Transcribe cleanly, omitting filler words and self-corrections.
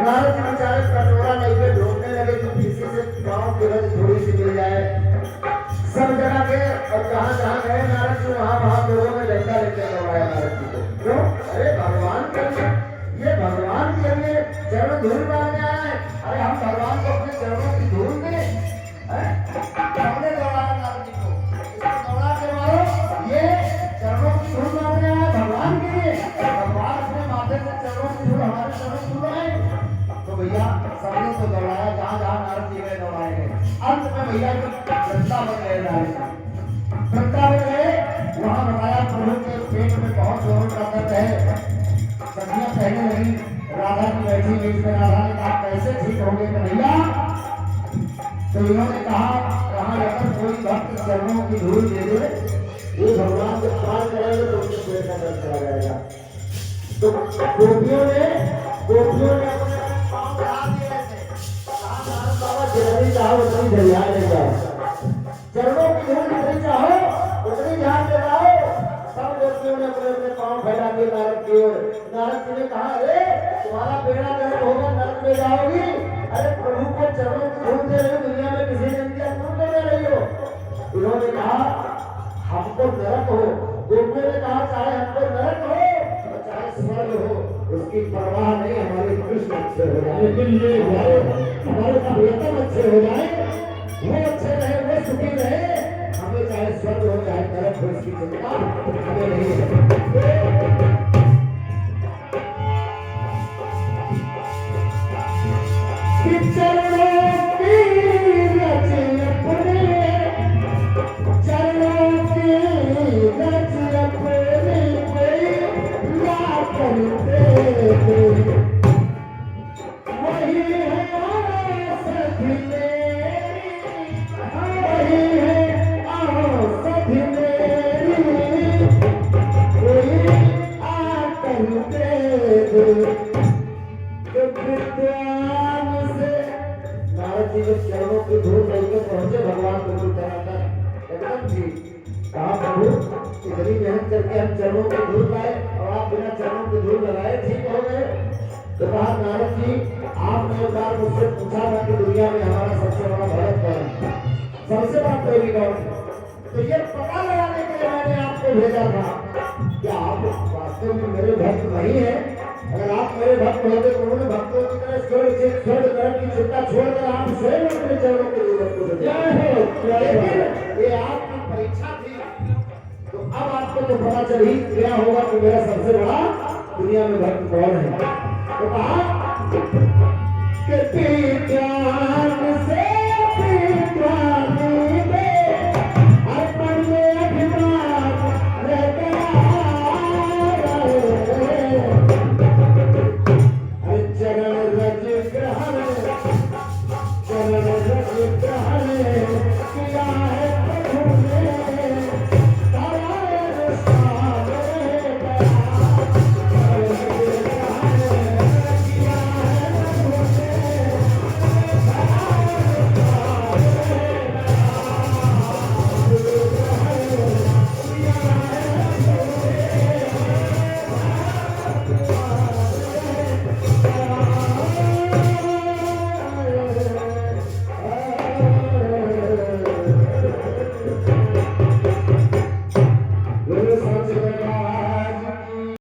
नारद जी बेचारे कटोरा लेके ढूंढने लगे कि किसी से पाँव की रज थोड़ी सी मिल जाए। सब जगह के और जहाँ जहाँ गए नारद जी वहाँ लोगों ने डंडा लेके दौड़ाया नारद जी को। क्यों? अरे भगवान के लिए, ये भगवान के लिए चरण धूल मारने आए हैं। अरे हम भगवान को अपने चरणों की धूल दें? हमने दौड़ाया नारद जी को, इसको दौड़ा के मारो। ये चरणों की धूल मारने आया भगवान के लिए, भगवान अपने माथे से चरणों की धूल हमारे चरणों की धूल है। तो भैया सबने को दौड़ाया, जहाँ जहाँ नारद जी गए दौड़ाए गए। अंत में भैया वृंदावन गए नारद जी, वृंदावन गए। वहाँ बताया प्रभु के पेट में बहुत जोरों का दर्द है। सखियां कहने लगी, राधा की बैठी बीच में, राधा ने कहा कैसे ठीक होंगे कन्हैया? तो इन्होंने कहा अगर कोई भक्त चरणों की धूल दे दे, ये भगवान को पार करेंगे तो उनके पेट का दर्द चला जाएगा। तो गोपियों ने अपने पाँव बढ़ा दिए ऐसे, कहा नारद बाबा जितनी चाहो उतनी दरिया ले जाओ, चरणों की धूल जितनी चाहो उतनी ध्यान ले जाओ। सब गोपियों ने अपने अपने पाँव फैला दिए नारद की ओर। नारद जी ने कहा अरे तुम्हारा बेड़ा गर्क होगा, नरक में जाओगी। अरे प्रभु को चरणों की धूल दे रही हो, दुनिया में किसी ने दिया, तुम दे रही हो। इन्होंने कहा हमको नरक हो। गोपियों ने कहा चाहे हमको नरक हो और चाहे स्वर्ग हो, उसकी परवाह नहीं, हमारे कृष्ण अच्छे हो जाए, लेकिन ये हमारे प्रियतम अच्छे हो जाए, वो अच्छे रहे, वो सुखी रहे, हमें चाहे स्वर्ग हो चाहे नरक हो, इसकी चिंता हमें नहीं है। चरणों की धूल लेकर पहुंचे भगवान प्रभु एकदम जी। कहा प्रभु इतनी मेहनत करके हम चरणों की धूल लाए और आप बिना चरणों की धूल लगाए ठीक हो गए। तो कहा नारद जी आपने एक बार मुझसे पूछा था कि दुनिया में हमारा सबसे बड़ा भक्त कौन है, सबसे बड़ा प्रेमी कौन है? तो ये पता लगाने के लिए मैंने आपको भेजा था कि आप वास्तव में मेरे भक्त नहीं है। अगर आप मेरे भक्त होते तो उन्होंने भक्तों की तरह स्वर्ग नरक की चिंता छोड़कर आप स्वयं अपने चरणों को लेकिन ये आपकी परीक्षा थी। तो अब आपको तो पता चल ही गया होगा कि मेरा सबसे बड़ा दुनिया में भक्त कौन है। तो कहा कि ज्ञान से